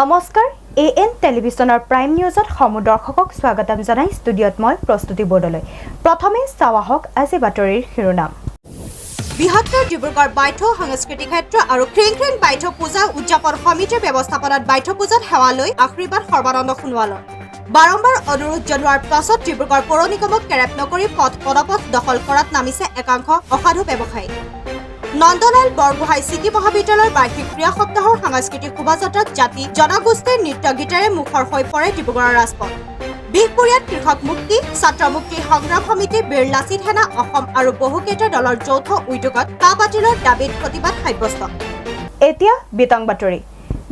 নমস্কাৰ এএন টেলিভিছনৰ প্ৰাইম নিউজত সমদৰ্শকক স্বাগতম জনাই ষ্টুডিঅ'ত মই প্ৰস্তুতি বৰ্ডলৈ প্ৰথমে চাৱাহক আজি বাতৰিৰ শিৰোনাম বৃহত্তৰ ডিব্ৰুগড় বাইথ সাংস্কৃতিক ক্ষেত্ৰ আৰু ক্ৰিংক্ৰিং বাইথ পূজা উদযাপন সমিতিৰ ব্যৱস্থাপনাত বাইথ পূজাত সেৱা লৈ আশীৰ্বাদ সৰ্বানন্দ সোণোৱালৰ বাৰম্বাৰ অনুৰোধ জনোৱাৰ পাছত ডিব্ৰুগড় পৌৰ নিগমক কেৰেপ নকৰি পদপথ দখল কৰাত নামিছে একাংশ অসাধু ব্যৱসায়ী নন্দলাল বৰগোহাঁই চিটি মহাবিদ্যালয়ৰ বাৰ্ষিক ক্ৰীড়া সপ্তাহৰ সাংস্কৃতিক শোভাযাত্ৰাত জাতি জনগোষ্ঠীৰ নৃত্য গীতেৰে মুখৰ হৈ পৰে ডিব্ৰুগড়ৰ ৰাজপথ বিহপুৰীয়াত কৃষক মুক্তি ছাত্ৰ মুক্তি সংগ্ৰাম সমিতি বীৰ লাচিত সেনা অসম আৰু বহুকেইটা দলৰ যৌথ উদ্যোগত কাহ বাতিলৰ দাবীত প্ৰতিবাদ সাব্যস্ত এতিয়া বিতং বাতৰি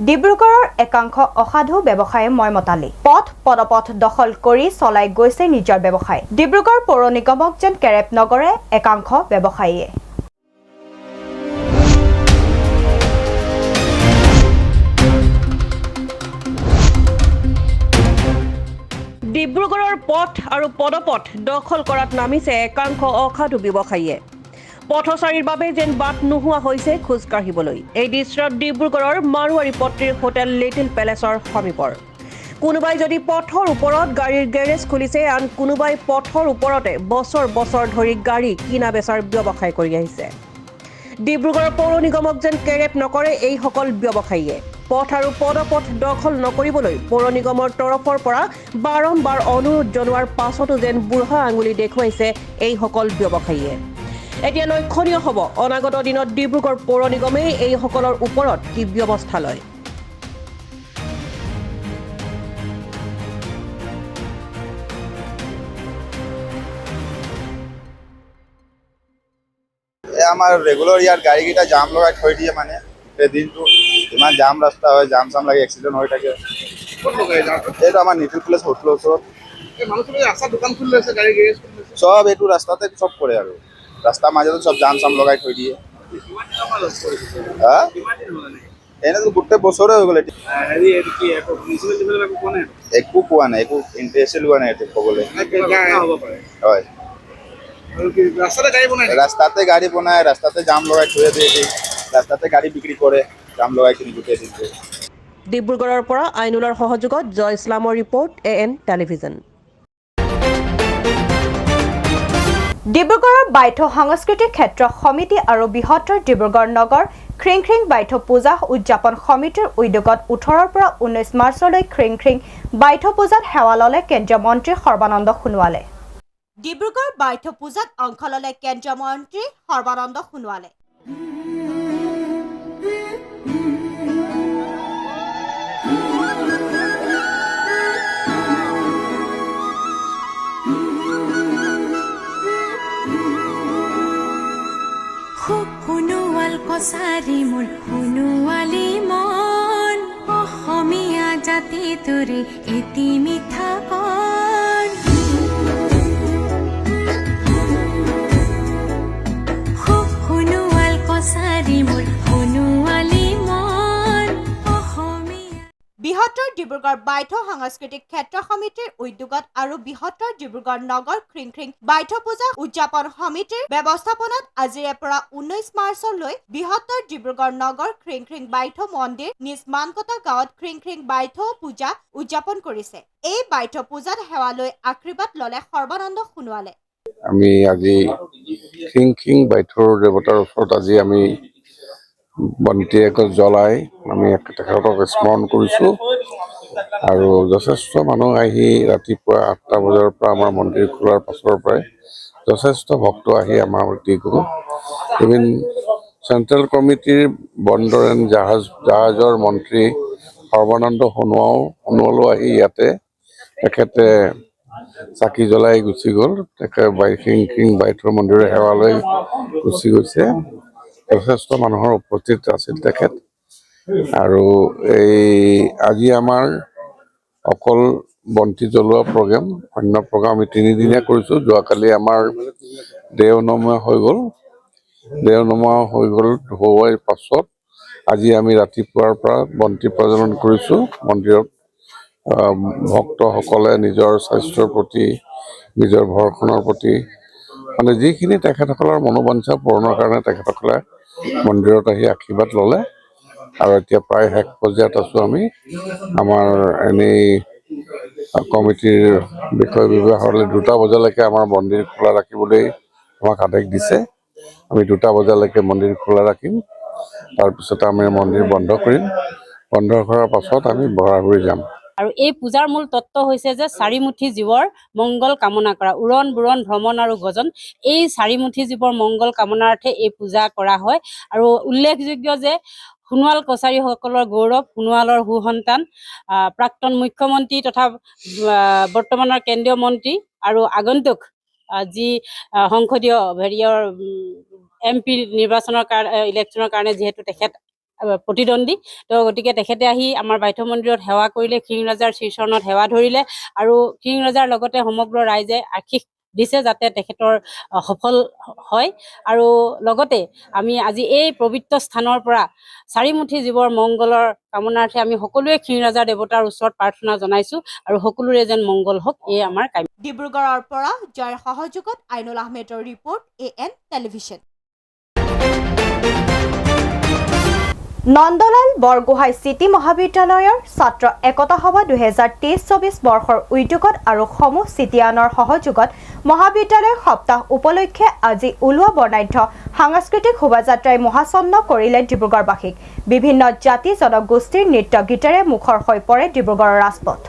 ডিব্ৰুগড়ৰ একাংশ অসাধু ব্যৱসায়ী ময়মতালি পদপথ দখল কৰি চলাই গৈছে নিজৰ ব্যৱসায় ডিব্ৰুগড় পৌৰ নিগমক যেন কেৰেপ নগৰে একাংশ ব্যৱসায়ীয়ে ডিব্ৰুগড়ৰ পথ আৰু পদপথ দখল কৰাত নামিছে একাংশ অসাধু ব্যৱসায়ীয়ে পথচাৰীৰ বাবে যেন বাট নোহোৱা হৈছে খোজ কাঢ়িবলৈ এই দৃশ্যত ডিব্ৰুগড়ৰ মাৰুৱাৰী পট্টিৰ হোটেল লিটিল পেলেচৰ সমীপৰ কোনোবাই যদি পথৰ ওপৰত গাড়ীৰ গেৰেজ খুলিছে আন কোনোবাই পথৰ ওপৰতে বছৰ বছৰ ধৰি গাড়ী কিনা বেচাৰ ব্যৱসায় কৰি আহিছে ডিব্ৰুগড়ৰ পৌৰ নিগমক যেন কেৰেপ নকৰে এইসকল ব্যৱসায়ীয়ে পথ আৰু পদপথ দখল নকৰিবলৈ পৌৰ নিগমৰ তৰফৰ পৰা বাৰম্বাৰ অনুৰোধ জনোৱাৰ পাছতো যেন বুঢ়া আঙুলি দেখুৱাইছে এইসকল ব্যৱসায়ীয়ে এতিয়া লক্ষণীয় হ'ব অনাগত দিনত ডিব্ৰুগড় পৌৰ নিগমে এইসকলৰ ওপৰত কি ব্যৱস্থা লয় আমাৰ ৰেগুলাৰ ইয়াৰ গাড়ীকেইটা জাম লগাই থৈ দিয়ে মানে দিনটো ইমান জাম ৰাস্তা হয় জাম চাম লাগি এক্সিডেণ্ট হৈ থাকে এইটো আমাৰ নিটিল প্লেচ হোটেলৰ ওচৰত চব এইটো ৰাস্তাতে চব কৰে আৰু ৰাস্তাৰ মাজতে চব জাম চাম লগাই থৈ দিয়ে এনেতো গোটেই বছৰে হৈ গ'ল একো পোৱা নাই একো ইণ্টাৰেষ্ট লোৱা নাই এইটো ক'বলৈ হয় ৰাস্তাতে গাড়ী বনায় ৰাস্তাতে জাম লগাই থৈ দিয়ে ৰাস্তাতে গাড়ী বিক্ৰী কৰে জাম লগাই কিনি গোটেই দিনটো ডিব্ৰুগড়ৰ পৰা আইনুলৰ সহযোগত জয় ইছলামৰ ৰিপৰ্ট এএন টেলিভিজন ডিব্ৰুগড়ৰ বাইথ সাংস্কৃতিক ক্ষেত্ৰ সমিতি আৰু বৃহত্তৰ ডিব্ৰুগড় নগৰ খ্ৰিংখ্ৰিং বাইথ পূজা উদযাপন সমিতিৰ উদ্যোগত 18ৰ পৰা 19 মাৰ্চলৈ খ্ৰিংখ্ৰিং বাইথ পূজাত সেৱা ল'লে কেন্দ্ৰীয় মন্ত্ৰী সৰ্বানন্দ সোণোৱালে ডিব্ৰুগড় বাইথ পূজাত অংশ ল'লে কেন্দ্ৰীয় মন্ত্ৰী সৰ্বানন্দ সোণোৱালে সোণোৱাল কছাৰী মোৰ সোণোৱালী মন অসমীয়া জাতি তোৰে এটি মিঠা কণ সোণোৱাল কছাৰী মোৰ সোণোৱালী মন অসমীয়া বৃহত্তৰ ডিব্ৰুগড় বাইথ সাংস্কৃতিক ক্ষেত্ৰ সমিতিৰ উদ্যোগত আৰু বৃহত্তৰ ডিব্ৰুগড় নগৰ খ্ৰিংখ্ৰিং বাইথ পূজা উদযাপন সমিতিৰ ব্যৱস্থাপনাত আজিৰে পৰা 19 মাৰ্চলৈ বৃহত্তৰ ডিব্ৰুগড় নগৰ খ্ৰিংখ্ৰিং বাইথ মন্দিৰ নিজ মানকটা গাঁৱত খ্ৰিংখ্ৰিং বাইথ পূজা উদযাপন কৰিছে এই বাইথ পূজাত সেৱা লৈ আশীৰ্বাদ ল'লে সৰ্বানন্দ সোণোৱালে আমি আজি খ্ৰিংখ্ৰিং বাইথৰ দেৱতাৰ ওচৰত আজি আমি বন্তি এগছ জ্বলাই আমি তেখেতক স্মৰণ কৰিছোঁ আৰু যথেষ্ট মানুহ আহি ৰাতিপুৱা 8টা বজাৰ পৰা আমাৰ মন্দিৰ খোলাৰ পাছৰ পৰাই যথেষ্ট ভক্ত আহি আমাৰ অতি গ'ল ইভিন চেণ্ট্ৰেল কমিটিৰ বন্দৰ এণ্ড জাহাজৰ মন্ত্ৰী সৰ্বানন্দ সোণোৱালো আহি ইয়াতে তেখেতে চাকি জ্বলাই গুচি গ'ল তেখেতে খ্ৰিংখ্ৰিং বাইথৰ মন্দিৰৰ সেৱা লৈ গুচি গৈছে যথেষ্ট মানুহৰ উপস্থিত আছিল তেখেত আৰু এই আজি আমাৰ অকল বন্তি জ্বলোৱা প্ৰগ্ৰেম অন্য প্ৰগ্ৰেম আমি 3 দিনীয়া কৰিছোঁ যোৱাকালি আমাৰ দেওনমা হৈ গ'ল হোৱাৰ পাছত আজি আমি ৰাতিপুৱাৰ পৰা বন্তি প্ৰজ্বলন কৰিছোঁ মন্দিৰত ভক্তসকলে নিজৰ স্বাস্থ্যৰ প্ৰতি নিজৰ ঘৰখনৰ প্ৰতি মানে যিখিনি তেখেতসকলৰ মনোবাঞ্ছা পূৰণৰ কাৰণে তেখেতসকলে মন্দিৰত আহি আশীৰ্বাদ ল'লে আৰু এতিয়া প্ৰায় শেষ পৰ্যায়ত আছোঁ আমি। আমাৰ এনেই কমিটিৰ বিষয় বিভাগসকলে 2টা বজালৈকে আমাৰ মন্দিৰ খোলা ৰাখিবলৈ আমাক আদেশ দিছে। আমি 2টা বজালৈকে মন্দিৰ খোলা ৰাখিম, তাৰপিছতে আমি মন্দিৰ বন্ধ কৰিম। বন্ধ কৰাৰ পাছত আমি বৰাগুৰি যাম। আৰু এই পূজাৰ মূল তত্ত্ব হৈছে যে চাৰিমুঠি জীৱৰ মংগল কামনা কৰা, উৰণ বুৰণ ভ্ৰমণ আৰু গজন, এই চাৰিমুঠি জীৱৰ মংগল কামনাৰ্থে এই পূজা কৰা হয়। আৰু উল্লেখযোগ্য যে সোণোৱাল কছাৰীসকলৰ গৌৰৱ, সোণোৱালৰ সুসন্তান প্ৰাক্তন মুখ্যমন্ত্ৰী তথা বৰ্তমানৰ কেন্দ্ৰীয় মন্ত্ৰী আৰু আগন্তুক যি সংসদীয় MP নিৰ্বাচনৰ কাৰণে ইলেকশ্যনৰ কাৰণে যিহেতু তেখেত প্ৰতিদ্বন্দ্বী, তো গতিকে তেখেতে আহি আমাৰ বাইথ মন্দিৰত সেৱা কৰিলে, খিং ৰজাৰ শ্ৰীচৰণত সেৱা ধৰিলে আৰু খিং ৰজাৰ লগতে সমগ্ৰ ৰাইজে আশীষ দিছে যাতে তেখেতৰ সফল হয়। আৰু লগতে আমি আজি এই পবিত্ৰ স্থানৰ পৰা চাৰিমুঠি জীৱৰ মংগলৰ কামনাৰ্থে আমি সকলোৱে খিং ৰজাৰ দেৱতাৰ ওচৰত প্ৰাৰ্থনা জনাইছোঁ আৰু সকলোৰে যেন মংগল হওক, এই আমাৰ কাম্য। ডিব্ৰুগড়ৰ পৰা জয়ৰ সহযোগত আইনুল আহমেদৰ report, AN television. Nandalal Borgohain city মহাবিদ্যালয়ৰ ছাত্ৰ একতা সভা 2023-24 বৰ্ষৰ উদ্যোগত আৰু সমূহ চিটিয়ানৰ সহযোগত মহাবিদ্যালয় সপ্তাহ উপলক্ষে আজি ওলোৱা বৰ্ণাঢ্য সাংস্কৃতিক শোভাযাত্ৰাই মহাচন্ন কৰিলে ডিব্ৰুগড়বাসীক। বিভিন্ন জাতি জনগোষ্ঠীৰ নৃত্য গীতেৰে মুখৰ হৈ পৰে ডিব্ৰুগড়ৰ ৰাজপথ।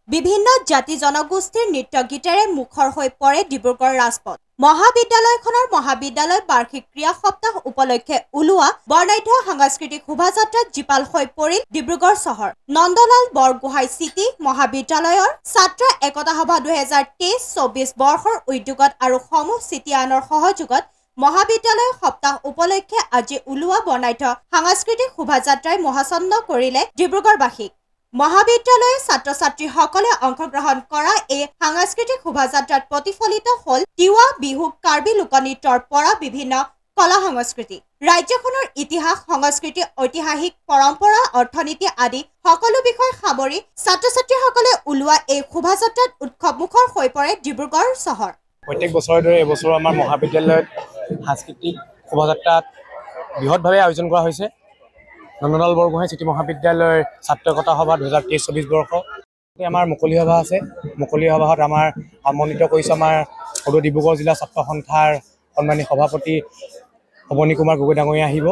বিভিন্ন জাতি জনগোষ্ঠীৰ নৃত্য গীতেৰে মুখৰ হৈ পৰে ডিব্ৰুগড় ৰাজপথ। মহাবিদ্যালয়খনৰ মহাবিদ্যালয় বাৰ্ষিক ক্ৰীড়া সপ্তাহ উপলক্ষে ওলোৱা বৰ্ণাঢ্য সাংস্কৃতিক শোভাযাত্ৰাত জীপাল হৈ পৰিল ডিব্ৰুগড় চহৰ। নন্দলাল বৰগোহাঁই চিটি মহাবিদ্যালয়ৰ ছাত্ৰ একতা সভা 2023-24 বৰ্ষৰ উদ্যোগত আৰু সমূহ চিটিয়ানৰ সহযোগত মহাবিদ্যালয় সপ্তাহ উপলক্ষে আজি ওলোৱা বৰ্ণাঢ্য সাংস্কৃতিক শোভাযাত্ৰাই মহাচন্ন কৰিলে ডিব্ৰুগড়বাসীক। মহাবিদ্যালয়ৰ ছাত্ৰ ছাত্ৰীসকলে অংশগ্ৰহণ কৰা এই সাংস্কৃতিক শোভাযাত্ৰাত প্ৰতিফলিত হ'ল তিৱা, বিহু, কাৰ্বি লোকনৃত্যৰ পৰা বিভিন্ন কলা সংস্কৃতি, ৰাজ্যখনৰ ইতিহাস, সংস্কৃতি, ঐতিহাসিক পৰম্পৰা, অৰ্থনীতি আদি সকলো বিষয় সামৰি ছাত্ৰ ছাত্ৰীসকলে ওলোৱা এই শোভাযাত্ৰাত উৎসৱমুখৰ হৈ পৰে ডিব্ৰুগড় চহৰ। প্ৰত্যেক বছৰৰ দৰে এইবছৰো আমাৰ মহাবিদ্যালয়ত সাংস্কৃতিক শোভাযাত্ৰাত বৃহৎভাৱে আয়োজন কৰা হৈছে। নন্দলাল বৰগোহাঁই চিটি মহাবিদ্যালয়ৰ ছাত্ৰ একতা সভা 2023-24 বৰ্ষ আমাৰ মুকলি সভা আছে। মুকলি সভাত আমাৰ আমন্ত্ৰিত কৰিছে আমাৰ সদৌ ডিব্ৰুগড় জিলা ছাত্ৰ সন্থাৰ সন্মানী সভাপতি অৱনী কুমাৰ গগৈ ডাঙৰীয়া আহিব।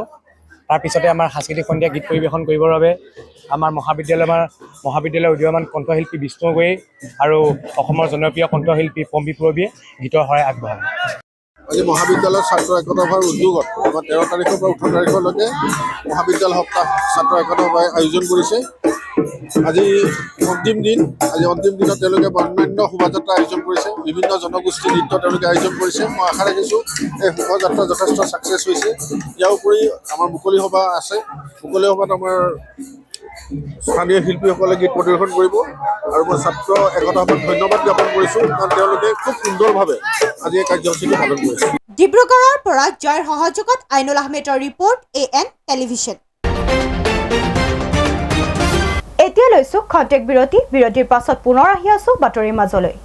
তাৰপিছতে আমাৰ সাংস্কৃতিক সন্ধিয়া গীত পৰিৱেশন কৰিবৰ বাবে আমাৰ মহাবিদ্যালয়ৰ উদীয়মান কণ্ঠশিল্পী বিষ্ণু গগৈ আৰু অসমৰ জনপ্ৰিয় কণ্ঠশিল্পী পম্পী পূৰবীয়ে গীতৰ শৰাই আগবঢ়াব। আজি মহাবিদ্যালয়ৰ ছাত্ৰ একতা সভাৰ উদ্যোগত আমাৰ 13 তাৰিখৰ পৰা 18 তাৰিখলৈকে মহাবিদ্যালয় সপ্তাহ ছাত্ৰ একতা সভাই আয়োজন কৰিছে। আজি অন্তিম দিনত তেওঁলোকে বৰ্ণাঢ্য শোভাযাত্ৰা আয়োজন কৰিছে। বিভিন্ন জনগোষ্ঠীৰ নৃত্য তেওঁলোকে আয়োজন কৰিছে। মই আশা ৰাখিছোঁ এই শোভাযাত্ৰা যথেষ্ট ছাকচেছ হৈছে। ইয়াৰ উপৰি আমাৰ মুকলি সভা আছে। মুকলি সভাত আমাৰ স্থানীয় শিল্পীসকলে গীত প্ৰদৰ্শন কৰিব আৰু মই ছাত্ৰ একতা সভাক ধন্যবাদ জ্ঞাপন কৰিছোঁ, কাৰণ তেওঁলোকে খুব সুন্দৰভাৱে আজি এই কাৰ্যসূচীটো পালন কৰিছে। ডিব্ৰুগড়ৰ পৰা জয়ৰ সহযোগত আইনুল আহমেদৰ ৰিপৰ্ট, AN টেলিভিছন। এতিয়া লৈছোঁ খন্তেক বিৰতিৰ পাছত পুনৰ আহি আছোঁ বাতৰিৰ মাজলৈ।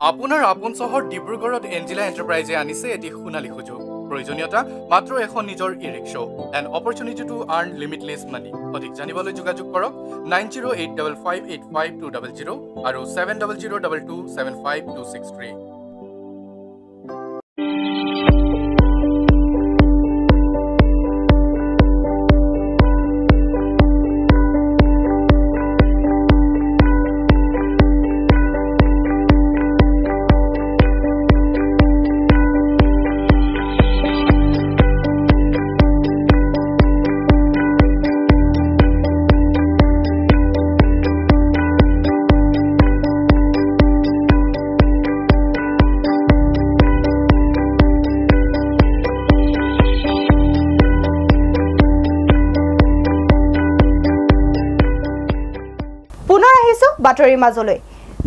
আপোনাৰ আপোন চহৰ ডিব্ৰুগড়ত এঞ্জেলা এণ্টাৰপ্ৰাইজে আনিছে এটি সোণালী সুযোগ। প্ৰয়োজনীয়তা মাত্ৰ এখন নিজৰ e rickshaw. An opportunity to earn limitless money. অধিক জানিবলৈ যোগাযোগ কৰক 9085585200 আৰু 7002275263। বাতৰিৰ মাজলৈ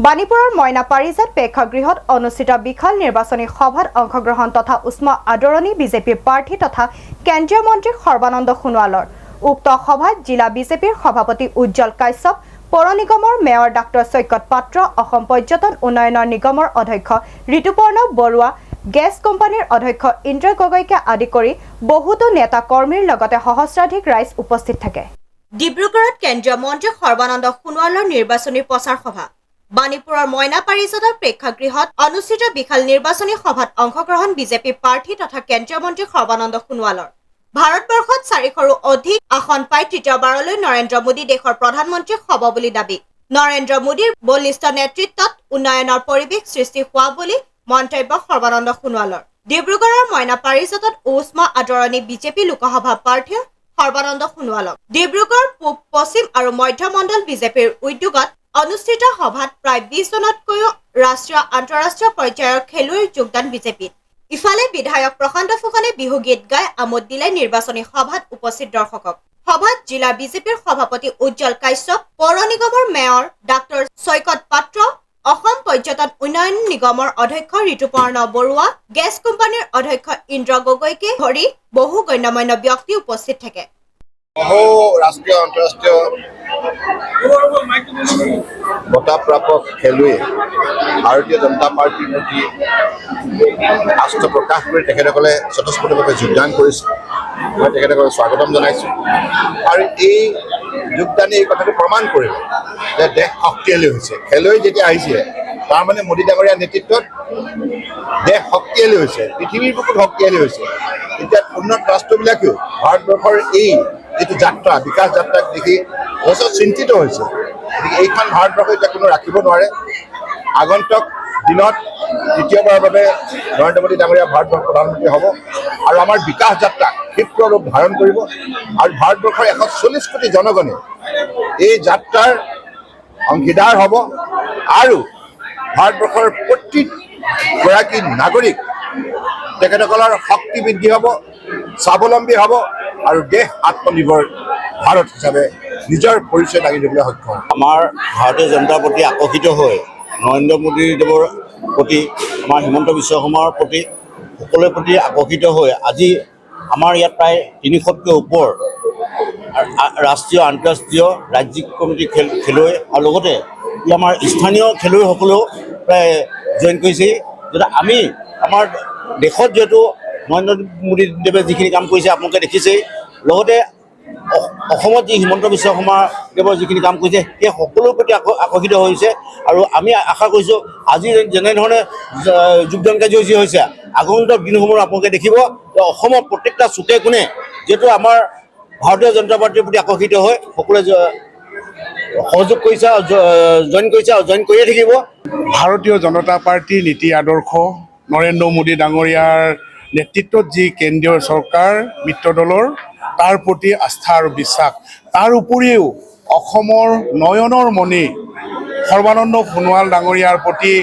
বাণীপুৰৰ মইনা পাৰিজাত প্ৰেক্ষাগৃহত অনুষ্ঠিত বিশাল নিৰ্বাচনী সভাত অংশগ্ৰহণ তথা উষ্ম আদৰণি বিজেপিৰ প্ৰাৰ্থী তথা কেন্দ্ৰীয় মন্ত্ৰী সৰ্বানন্দ সোণোৱালৰ উক্ত সভাত জিলা বিজেপিৰ সভাপতি উজ্জ্বল কাশ্যপ পৌৰ নিগমৰ মেয়ৰ ডাক্তৰ সৈকত পাত্ৰ অসম পৰ্যটন উন্নয়নৰ নিগমৰ অধ্যক্ষ ঋতুপৰ্ণ বৰুৱা গেছ কোম্পানীৰ অধ্যক্ষ ইন্দ্ৰ গগৈকে আদি কৰি বহুতো নেতা কৰ্মীৰ লগতে সহস্ৰাধিক ৰাইজ উপস্থিত থাকে ডিব্ৰুগড়ত কেন্দ্ৰীয় মন্ত্ৰী সৰ্বানন্দ সোণোৱালৰ নিৰ্বাচনী প্ৰচাৰ সভা বাণীপুৰৰ মইনা পাৰিজাতৰ প্ৰেক্ষাগৃহত অনুষ্ঠিত বিশাল নিৰ্বাচনী সভাত অংশগ্ৰহণ বিজেপি প্ৰাৰ্থী তথা কেন্দ্ৰীয় মন্ত্ৰী সৰ্বানন্দ সোণোৱালৰ ভাৰতবৰ্ষত 400ৰো অধিক আসন পাই তৃতীয়বাৰলৈ নৰেন্দ্ৰ মোদী দেশৰ প্ৰধানমন্ত্ৰী হ'ব বুলি দাবী নৰেন্দ্ৰ মোদীৰ বলিষ্ঠ নেতৃত্বত উন্নয়নৰ পৰিৱেশ সৃষ্টি হোৱা বুলি মন্তব্য সৰ্বানন্দ সোণোৱালৰ ডিব্ৰুগড়ৰ মইনা পাৰিজাতত উষ্ম আদৰণি বিজেপি লোকসভা প্ৰাৰ্থী সৰ্বানন্দ সোণোৱালক ডিব্ৰুগড় পূব পশ্চিম আৰু মধ্য মণ্ডল বিজেপিৰ উদ্যোগত অনুষ্ঠিত সভাত প্ৰায় 20 জনতকৈও ৰাষ্ট্ৰীয় আন্তঃৰাষ্ট্ৰীয় পৰ্যায়ৰ খেলুৱৈৰ যোগদান বিজেপিত ইফালে বিধায়ক প্ৰশান্ত ফুকনে বিহু গীত গাই আমোদ দিলে নিৰ্বাচনী সভাত উপস্থিত দৰ্শকক সভাত জিলা বিজেপিৰ সভাপতি উজ্জ্বল কাশ্যপ পৌৰ নিগমৰ মেয়ৰ ডাক্তৰ সৈকত পাত্ৰ অসম পৰ্যটন উন্নয়ন নিগমৰ অধ্যক্ষ ঋতুপৰ্ণ বৰুৱা গেছ কোম্পানীৰ অধ্যক্ষ ইন্দ্ৰ গগৈকে ধৰি বহু গণ্যমান্য ব্যক্তি উপস্থিত থাকে বহু ৰাষ্ট্ৰীয় আন্তঃৰাষ্ট্ৰীয় বঁটাপ্ৰাপ্ত খেলুৱৈ ভাৰতীয় জনতা পাৰ্টীৰ প্ৰতি আস্থা প্ৰকাশ কৰি তেখেতসকলে স্বতঃস্ফূৰ্তভাৱে যোগদান কৰিছে মই তেখেতসকলক স্বাগতম জনাইছোঁ আৰু এই যোগদানে এই কথাটো প্ৰমাণ কৰিব যে দেশ শক্তিশালী হৈছে খেলুৱৈ যেতিয়া আহিছে তাৰমানে মোদী ডাঙৰীয়াৰ নেতৃত্বত দেশ শক্তিশালী হৈছে পৃথিৱীৰ বুকুত শক্তিশালী হৈছে এতিয়া উন্নত ৰাষ্ট্ৰবিলাকেও ভাৰতবৰ্ষৰ এই যিটো যাত্ৰা বিকাশ যাত্ৰাক দেখি যথেষ্ট চিন্তিত হৈছে গতিকে এইখন ভাৰতবৰ্ষ এতিয়া কোনো ৰাখিব নোৱাৰে আগন্তুক দিনত দ্বিতীয়বাৰৰ বাবে নৰেন্দ্ৰ মোদী ডাঙৰীয়া ভাৰতবৰ্ষৰ প্ৰধানমন্ত্ৰী হ'ব আৰু আমাৰ বিকাশ যাত্ৰা ক্ষিপ্ৰ ৰূপ ধাৰণ কৰিব আৰু ভাৰতবৰ্ষৰ 140 কোটি জনগণে এই যাত্ৰাৰ অংশীদাৰ হ'ব আৰু ভাৰতবৰ্ষৰ প্ৰতিগৰাকী নাগৰিক তেখেতসকলৰ শক্তি বৃদ্ধি হ'ব স্বাৱলম্বী হ'ব আৰু দেশ আত্মনিৰ্ভৰ ভাৰত হিচাপে নিজৰ পৰিচয় দাঙি দিবলৈ সক্ষম আমাৰ ভাৰতীয় জনতাৰ প্ৰতি আকৰ্ষিত হৈ নৰেন্দ্ৰ মোদীদেৱৰ প্ৰতি আমাৰ হিমন্ত বিশ্ব শৰ্মাৰ প্ৰতি সকলোৰে প্ৰতি আকৰ্ষিত হৈ আজি আমাৰ ইয়াত প্ৰায় 300তকৈ ওপৰ ৰাষ্ট্ৰীয় আন্তঃৰাষ্ট্ৰীয় ৰাজ্যিক কমিটিৰ খেলুৱৈ আৰু লগতে আমাৰ স্থানীয় খেলুৱৈসকলেও প্ৰায় জইন কৰিছে যাতে আমি আমাৰ দেশত যিহেতু নৰেন্দ্ৰ মোদীদেৱে যিখিনি কাম কৰিছে আপোনালোকে দেখিছেই লগতে অসমত যি হিমন্ত বিশ্ব শৰ্মাদেৱৰ যিখিনি কাম কৰিছে সেই সকলোৰে প্ৰতি আকৰ্ষিত হৈছে আৰু আমি আশা কৰিছোঁ আজি যেনেধৰণে যোগদান কাৰ্যসূচী হৈছে আগন্তুক দিনসমূহত আপোনালোকে দেখিব যে অসমৰ প্ৰত্যেকটা চুকে কোণে যিহেতু আমাৰ ভাৰতীয় জনতা পাৰ্টীৰ প্ৰতি আকৰ্ষিত হৈ সকলোৱে সহযোগ কৰিছে জইন কৰিছে আৰু জইন কৰিয়ে থাকিব ভাৰতীয় জনতা পাৰ্টীৰ নীতি আদৰ্শ নৰেন্দ্ৰ মোদী ডাঙৰীয়াৰ নেতৃত্বত যি কেন্দ্ৰীয় চৰকাৰ মিত্ৰ দলৰ তাৰ প্ৰতি আস্থা আৰু বিশ্বাস তাৰ উপৰিও অসমৰ নয়নৰ মণি সৰ্বানন্দ সোণোৱাল ডাঙৰীয়াৰ প্ৰতি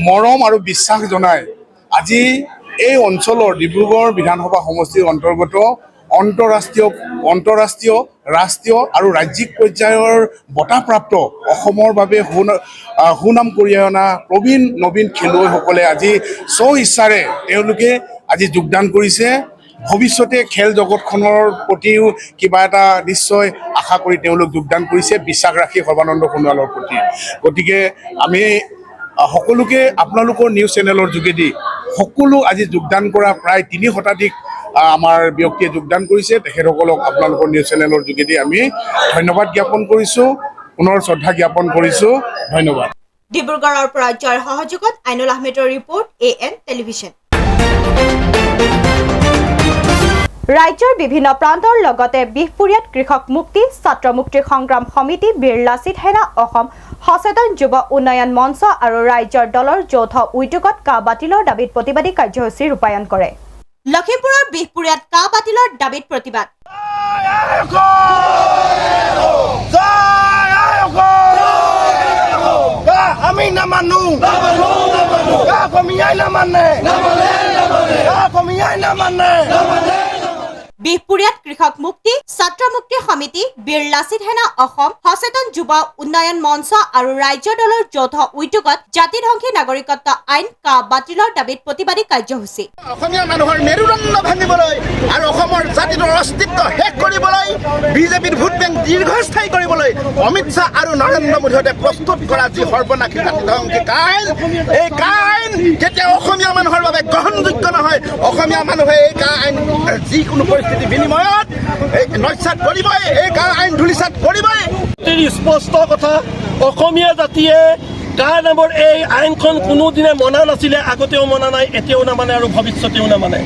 মৰম আৰু বিশ্বাস জনাই আজি এই অঞ্চলৰ ডিব্ৰুগড় বিধানসভা সমষ্টিৰ অন্তৰ্গত অন্তঃৰাষ্ট্ৰীয় ৰাষ্ট্ৰীয় আৰু ৰাজ্যিক পৰ্যায়ৰ বঁটাপ্ৰাপ্ত অসমৰ বাবে সুনাম কঢ়িয়াই অনা প্ৰবীণ নবীন খেলুৱৈসকলে আজি স্ব-ইচ্ছাৰে তেওঁলোকে আজি যোগদান কৰিছে ভৱিষ্যতে খেল জগতখনৰ প্ৰতিও কিবা এটা নিশ্চয় আশা কৰি তেওঁলোক যোগদান কৰিছে বিশ্বাস ৰাখি সৰ্বানন্দ সোণোৱালৰ প্ৰতি গতিকে আমি সকলোকে আপোনালোকৰ নিউজ চেনেলৰ যোগেদি সকলো আজি যোগদান কৰা প্ৰায় 3 শতাধিক আমাৰ ব্যক্তিয়ে যোগদান কৰিছে তেখেতসকলক আপোনালোকৰ নিউজ চেনেলৰ যোগেদি আমি ধন্যবাদ জ্ঞাপন কৰিছোঁ পুনৰ শ্ৰদ্ধা জ্ঞাপন কৰিছোঁ ধন্যবাদ ডিব্ৰুগড়ৰ পৰা জয় সহযোগত আইনুল আহমেদৰ ৰিপৰ্ট AN টেলিভিছন ৰাজ্যৰ বিভিন্ন প্ৰান্তৰ লগতে বিহপুৰীয়াত কৃষক মুক্তি ছাত্ৰ মুক্তি সংগ্ৰাম সমিতি বীৰ লাচিত সেনা অসম সচেতন যুৱ উন্নয়ন মঞ্চ আৰু ৰাজ্যৰ দলৰ যৌথ উদ্যোগত কা বাতিলৰ দাবীত প্ৰতিবাদী কাৰ্যসূচী ৰূপায়ণ কৰে লখিমপুৰৰ বিহপুৰীয়াত কা বাতিলৰ দাবীত প্ৰতিবাদ আমি নামানো কমিয়াই নামানে বিহপুৰীয়াত কৃষক মুক্তি ছাত্ৰ মুক্তি সমিতি বীৰ লাচিত সেনা অসম সচেতন যুৱ উন্নয়ন মঞ্চ আৰু ৰাজ্য দলৰ যৌথ উদ্যোগত জাতিধ্বংসী নাগৰিকত্ব আইন কা বাতিলৰ দাবীত প্ৰতিবাদী কাৰ্যসূচী অসমীয়া মানুহৰ মেৰুদণ্ড ভাঙিবলৈ আৰু অসমৰ জাতিটোৰ অস্তিত্ব শেষ কৰিবলৈ বিজেপিৰ ভোট বেংক দীৰ্ঘস্থায়ী কৰিবলৈ অমিত শ্বাহ আৰু নৰেন্দ্ৰ মোদীহঁতে প্ৰস্তুত কৰা যি সৰ্বনাশী জাতিধ্বংসী আইন এই আইন কেতিয়াও অসমীয়া মানুহৰ বাবে গ্ৰহণযোগ্য নহয় অসমীয়া মানুহে এই আইন যিকোনো পৰিস্থিতি বিনিময়ত নস্যাৎ কৰিবই এই আইন ধূলিসাৎ কৰিবই স্পষ্ট কথা অসমীয়া জাতিয়ে কাৰ নামৰ এই আইনখন কোনোদিনে মনা নাছিলে আগতেও মনা নাই এতিয়াও নামানে আৰু ভৱিষ্যতেও নামানে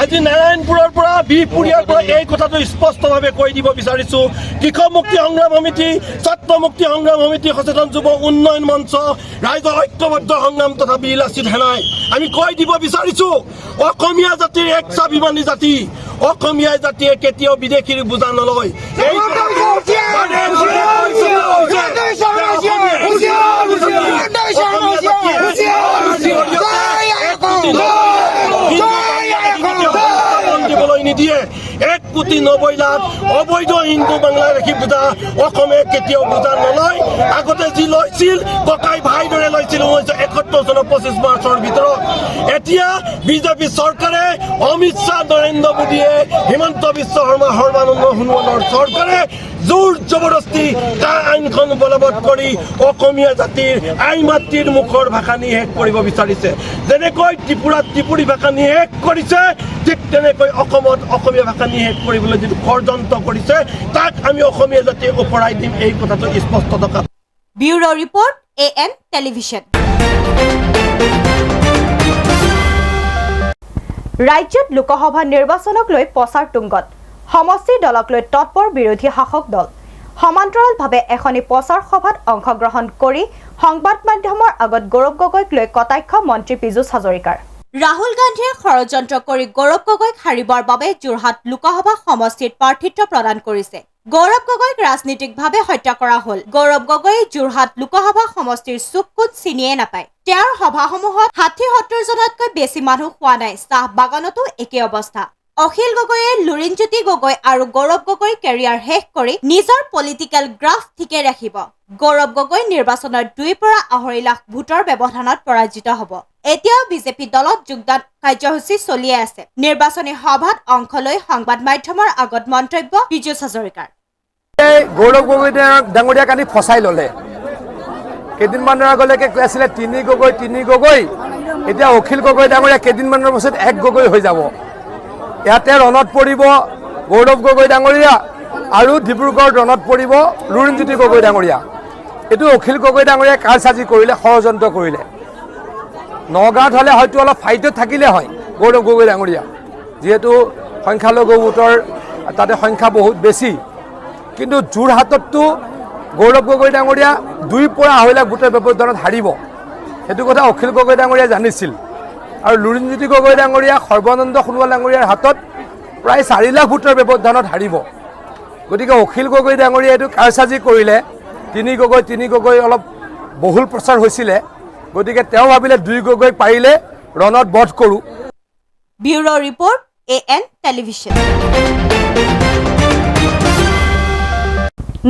আজি নাৰায়ণপুৰৰ পৰা বিহপুৰীয়াৰ পৰা এই কথাটো স্পষ্টভাৱে কৈ দিব বিচাৰিছোঁ কৃষক মুক্তি সংগ্ৰাম সমিতি ছাত্ৰ মুক্তি সংগ্ৰাম সমিতি সচেতন যুৱ উন্নয়ন মঞ্চ ৰাইজৰ ঐক্যবদ্ধ সংগ্ৰাম তথা বীৰ লাচিত সেনাই আমি কৈ দিব বিচাৰিছোঁ অসমীয়া জাতিৰ এক স্বাভিমানী জাতি অসমীয়া জাতিয়ে কেতিয়াও বিদেশীৰ বোজা নলয় এই দিবলৈ নিদিয়ে 1,90,00,000 অবৈধ হিন্দু বাংলাদেশী বোজা অসমে কেতিয়াও বোজা নলয় আগতে যি লৈছিল ককাই ভাই দৰে লৈছিল 1971 চনৰ 25 মাৰ্চৰ ভিতৰত এতিয়া বিজেপি চৰকাৰে অমিত শ্বাহ নৰেন্দ্ৰ মোদীয়ে হিমন্ত বিশ্ব শৰ্মা সৰ্বানন্দ সোণোৱালৰ চৰকাৰে জোৰ জবৰদস্তি আইনখন বলবৎ কৰি অসমীয়া জাতিৰ আই মাতৃৰ মুখৰ ভাষা নিশেষ কৰিব বিচাৰিছে যেনেকৈ ত্ৰিপুৰাত ত্ৰিপুৰী ভাষা নিশেষ কৰিছে ঠিক তেনেকৈ অসমত অসমীয়া ভাষা নিশেষ কৰিবলৈ যিটো ষড়যন্ত্ৰ কৰিছে তাক আমি অসমীয়া জাতিয়ে ওপৰাই দিম এই কথাটো স্পষ্ট থকা ব্যুৰো ৰিপৰ্ট AN টেলিভিছন ৰাজ্যত লোকসভা নিৰ্বাচনক লৈ প্ৰচাৰ তুংগত সমষ্টি দলক লৈ তৎপৰ বিৰোধী শাসক দল সমান্তৰালভাৱে এখনি প্ৰচাৰ সভাত অংশগ্ৰহণ কৰি সংবাদ মাধ্যমৰ আগত গৌৰৱ গগৈক লৈ কটাক্ষ মন্ত্ৰী পীযুষ হাজৰিকাৰ ৰাহুল গান্ধীয়ে ষড়যন্ত্ৰ কৰি গৌৰৱ গগৈক হাৰিবৰ বাবে যোৰহাট লোকসভা সমষ্টিত প্ৰাৰ্থিত্ব প্ৰদান কৰিছে গৌৰৱ গগৈক ৰাজনীতিকভাৱে হত্যা কৰা হ'ল গৌৰৱ গগৈয়ে যোৰহাট লোকসভা সমষ্টিৰ চুককুট চিনিয়ে নাপায় তেওঁৰ সভাসমূহত 60-70 জনতকৈ বেছি মানুহ হোৱা নাই চাহ বাগানতো একে অৱস্থা অখিল গগৈয়ে লুৰিণজ্যোতি গগৈ আৰু গৌৰৱ গগৈৰ কেৰিয়াৰ শেষ কৰি নিজৰ পলিটিকেল গ্ৰাফ ঠিকে ৰাখিব গৌৰৱ গগৈ নিৰ্বাচনৰ 2 পৰা 2.5 লাখ ভোটৰ ব্যৱধানত পৰাজিত হ'ব এতিয়াও বিজেপি দলত যোগদান কাৰ্যসূচী চলি আছে নিৰ্বাচনী সভাত অংশ লৈ সংবাদ মাধ্যমৰ আগত মন্তব্য পীযুষ হাজৰিকাৰ গৌৰৱ গগৈ ডাঙৰীয়া কানি ফচাই ল'লে কেইদিনমানৰ আগলৈকে কৈ আছিলে তিনি গগৈ এতিয়া অখিল গগৈ ডাঙৰীয়া কেইদিনমানৰ পাছত 1 গগৈ হৈ যাব ইয়াতে ৰণত পৰিব গৌৰৱ গগৈ ডাঙৰীয়া আৰু ডিব্ৰুগড় ৰণত পৰিব লুৰিণজ্যোতি গগৈ ডাঙৰীয়া এইটো অখিল গগৈ ডাঙৰীয়াই কাৰসাজি কৰিলে ষড়যন্ত্ৰ কৰিলে নগাঁৱত হ'লে হয়তো অলপ ফাইটত থাকিলে হয় গৌৰৱ গগৈ ডাঙৰীয়া যিহেতু সংখ্যালঘু ভোটৰ তাতে সংখ্যা বহুত বেছি কিন্তু যোৰহাটততো গৌৰৱ গগৈ ডাঙৰীয়া 2 পৰা 2.5 লাখ ভোটৰ ব্যৱধানত হাৰিব সেইটো কথা অখিল গগৈ ডাঙৰীয়াই জানিছিল আৰু লুৰিণজ্যোতি গগৈ ডাঙৰীয়া সৰ্বানন্দ সোণোৱাল ডাঙৰীয়াৰ হাতত প্ৰায় 4 লাখ ভোটৰ ব্যৱধানত হাৰিব গতিকে অখিল গগৈ ডাঙৰীয়াই এইটো কাৰসাজি কৰিলে তিনি গগৈ অলপ বহুল প্ৰচাৰ হৈছিলে গতিকে তেওঁ ভাবিলে 2 গগৈক পাৰিলে ৰণত বধ কৰোঁ ব্যুৰো ৰিপৰ্ট AN টেলিভিছন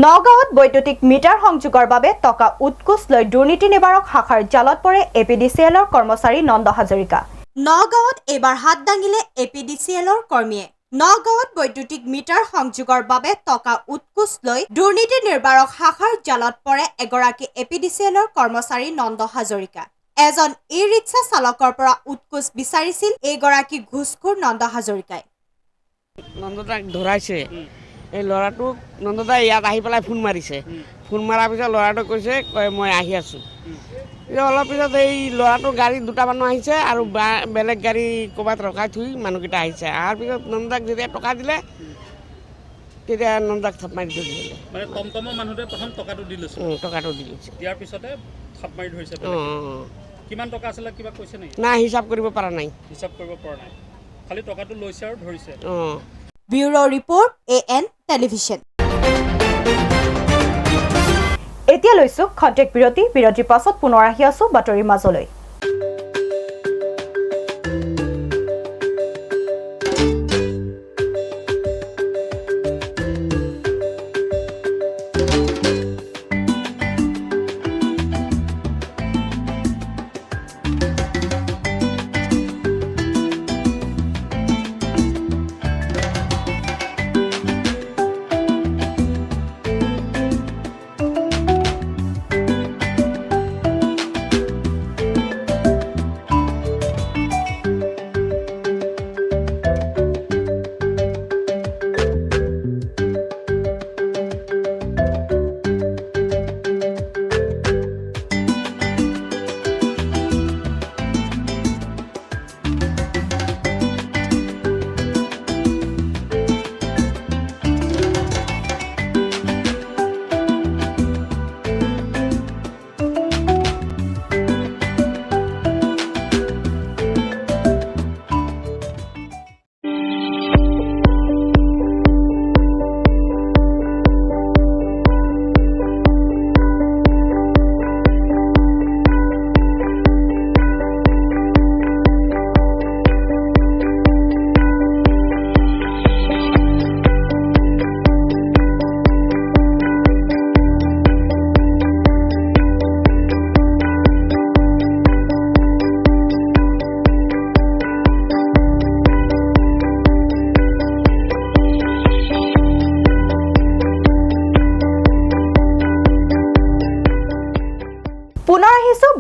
নগাঁৱত বৈদ্যুতিক মিটাৰ সংযোগৰ বাবে টকা উৎকোচ লৈ দুৰ্নীতি নিবাৰক শাখাৰ জালত পৰে APDCLৰ কৰ্মচাৰী নন্দ হাজৰিকা নগাঁৱত এবাৰ হাত দাঙিলে APDCLৰ কৰ্মীয়ে নগাঁৱত বৈদ্যুতিক মিটাৰ সংযোগৰ বাবে টকা উৎকোচ লৈ দুৰ্নীতি নিবাৰক শাখাৰ জালত পৰে এগৰাকী APDCLৰ কৰ্মচাৰী নন্দ হাজৰিকা এজন ই-ৰিক্সা চালকৰ পৰা উৎকোচ বিচাৰিছিল এগৰাকী ঘুষখোৰ নন্দ হাজৰিকাই নন্দদাক ধৰাইছে এই ল'ৰাটোক নন্দদাই ইয়াত আহি পেলাই ফোন মাৰিছে ফোন মাৰাৰ পিছত ল'ৰাটোক কৈছে মই আহি আছোঁ অলপ পিছত এই ল'ৰাটোৰ গাড়ীত 2টা মানুহ আহিছে আৰু বেলেগ গাড়ী ক'ৰবাত ৰখাই থৈ মানুহকেইটা আহিছে অহাৰ পিছত নন্দদাক যেতিয়া টকা দিলে তেতিয়া নন্দদাক থাপ মাৰি ধৰিলে মানে টমটমৰ মানুহটোৱে প্ৰথম টকাটো দি লৈছে টকাটো দি লৈছে দিয়াৰ পিছতে থাপ মাৰি ধৰিছে কিমান টকা আছিলে কিবা কৈছে নেকি নাই হিচাপ কৰিব পৰা নাই খালি টকাটো লৈছে আৰু ধৰিছে ব্যুৰো ৰিপৰ্ট AN টেলিভিছন এতিয়া লৈছো খন্তেক বিৰতিৰ পাছত পুনৰ আহি আছো বাতৰিৰ মাজলৈ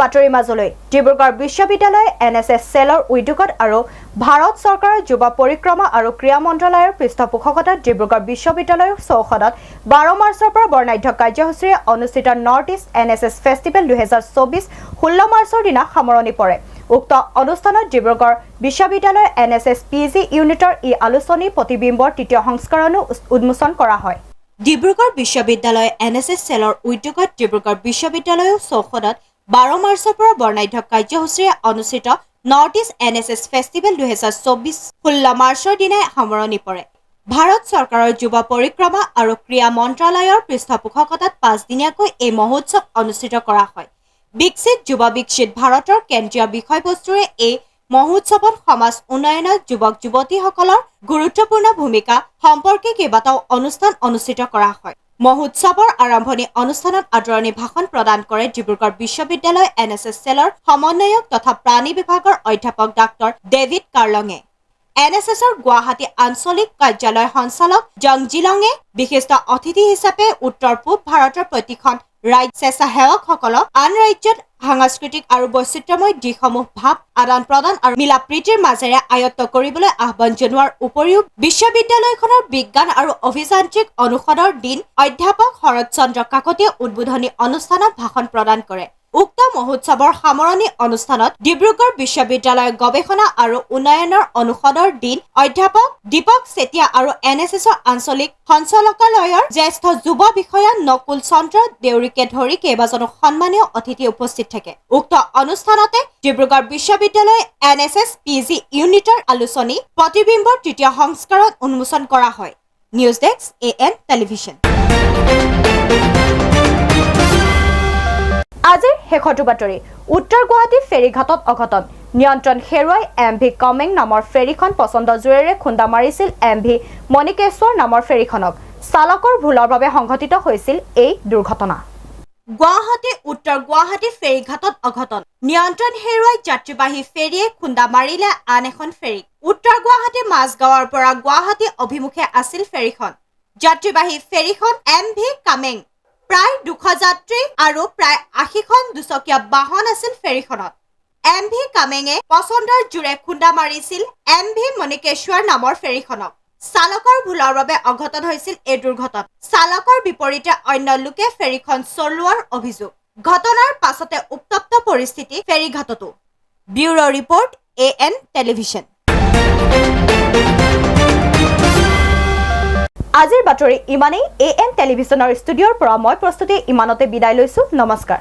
বাতৰি মাজলৈ ডিব্ৰুগড় বিশ্ববিদ্যালয় NSS চেলৰ উদ্যোগত আৰু ভাৰত চৰকাৰৰ যুৱ পৰিক্ৰমা আৰু ক্ৰীড়া মন্ত্ৰালয়ৰ পৃষ্ঠপোষকতাত ডিব্ৰুগড় বিশ্ববিদ্যালয়ৰ চৌহদত 12 মাৰ্চৰ পৰা বৰ্ণাঢ্য কাৰ্যসূচীৰে অনুষ্ঠিত নৰ্থ ইষ্ট NSS ফেষ্টিভেল 2024 16 মাৰ্চৰ দিনা সামৰণি পৰে। উক্ত অনুষ্ঠানত ডিব্ৰুগড় বিশ্ববিদ্যালয়ৰ NSS PG ইউনিটৰ আলোচনী প্ৰতিবিম্বৰ তৃতীয় সংস্কৰণো উন্মোচন কৰা হয়। ডিব্ৰুগড় বিশ্ববিদ্যালয় NSS চেলৰ উদ্যোগত ডিব্ৰুগড় বিশ্ববিদ্যালয়ৰ চৌহদত 12 মাৰ্চৰ পৰা বৰ্ণাঢ্য কাৰ্যসূচীৰে অনুষ্ঠিত নৰ্থ ইষ্ট NSS ফেষ্টিভেল 2024 16 মাৰ্চৰ দিনাই সামৰণি পৰে। ভাৰত চৰকাৰৰ যুৱ পৰিক্ৰমা আৰু ক্ৰীড়া মন্ত্ৰালয়ৰ পৃষ্ঠপোষকতাত 5 দিনীয়াকৈ এই মহোৎসৱ অনুষ্ঠিত কৰা হয়। বিকশিত যুৱ বিকশিত ভাৰতৰ কেন্দ্ৰীয় বিষয়বস্তুৰে এই মহোৎসৱত সমাজ উন্নয়নত যুৱক যুৱতীসকলৰ গুৰুত্বপূৰ্ণ ভূমিকা সম্পৰ্কে কেইবাটাও অনুষ্ঠান অনুষ্ঠিত কৰা হয়। মহোৎসৱৰ আৰম্ভণি অনুষ্ঠানত আদৰণি ভাষণ প্ৰদান কৰে ডিব্ৰুগড় বিশ্ববিদ্যালয় NSS চেলৰ সমন্বয়ক তথা প্ৰাণী বিভাগৰ অধ্যাপক ডাক্তৰ ডেভিড কাৰ্লঙে। NSSৰ গুৱাহাটী আঞ্চলিক কাৰ্যালয়ৰ সঞ্চালক জং জিলঙে বিশিষ্ট অতিথি হিচাপে উত্তৰ পূব ভাৰতৰ প্ৰতিখন ৰাজ্য স্বেচ্ছাসেৱকসকলক আন ৰাজ্যত সাংস্কৃতিক আৰু বৈচিত্ৰ্যময় দিশসমূহ ভাৱ আদান প্ৰদান আৰু মিলা প্ৰীতিৰ মাজেৰে আয়ত্ত কৰিবলৈ আহ্বান জনোৱাৰ উপৰিও বিশ্ববিদ্যালয়খনৰ বিজ্ঞান আৰু অভিযান্ত্ৰিক অনুষদৰ ডিন অধ্যাপক শৰৎ চন্দ্ৰ কাকতিয়ে উদ্বোধনী অনুষ্ঠানত ভাষণ প্ৰদান কৰে। উক্ত মহোৎসৱৰ সামৰণি অনুষ্ঠানত ডিব্ৰুগড় বিশ্ববিদ্যালয়ৰ গৱেষণা আৰু উন্নয়নৰ অনুষদৰ ডিন অধ্যাপক দীপক চেতিয়া আৰু NSSৰ আঞ্চলিক সঞ্চালকালয়ৰ জ্যেষ্ঠ যুৱ বিষয়া নকুল চন্দ্ৰ দেউৰীকে ধৰি কেইবাজনো সন্মানীয় অতিথি উপস্থিত থাকে। উক্ত অনুষ্ঠানতে ডিব্ৰুগড় বিশ্ববিদ্যালয় NSS PG ইউনিটৰ আলোচনী প্ৰতিবিম্বৰ তৃতীয় সংস্কৰণ উন্মোচন কৰা হয়। News desk AN television. আজিৰ শেষৰটো বাতৰি উত্তৰ গুৱাহাটী ফেৰীঘাটত অঘটন নিয়ন্ত্ৰণ হেৰুৱাই MV কামেং নামৰ ফেৰীখন পচন্দৰ জোৰেৰে খুন্দা মাৰিছিল MV মণিকেশ্বৰ নামৰ ফেৰীখনক। চালকৰ ভুলৰ বাবে সংঘটিত হৈছিল এই দুৰ্ঘটনা। গুৱাহাটী উত্তৰ গুৱাহাটী ফেৰীঘাটত অঘটন নিয়ন্ত্ৰণ হেৰুৱাই যাত্ৰীবাহী ফেৰীয়ে খুন্দা মাৰিলে আন এখন ফেৰীক। উত্তৰ গুৱাহাটী মাজগাঁৱৰ পৰা গুৱাহাটী অভিমুখে আছিল ফেৰীখন। যাত্ৰীবাহী ফেৰীখন MV কামেং প্ৰায় 200 যাত্ৰী আৰু প্ৰায় 80খন দুচকীয়া বাহন আছিল ফেৰীখনত। MV কামেঙে পচন্দৰ জোৰে খুন্দা মাৰিছিল MV মণিকেশ্বৰ নামৰ ফেৰীখনক। চালকৰ ভুলৰ বাবে অঘটন হৈছিল এই দুৰ্ঘটনা। চালকৰ বিপৰীতে অন্য লোকে ফেৰীখন চলোৱাৰ অভিযোগ। ঘটনাৰ পাছতে উত্তপ্ত পৰিস্থিতি ফেৰীঘাটতো। Bureau report AN television. আজিৰ বাতৰি ইমানেই। AN টেলিভিছনৰ ষ্টুডিঅ'ৰ পৰা মই প্ৰস্তুতি ইমানতে বিদায় লৈছো। নমস্কাৰ।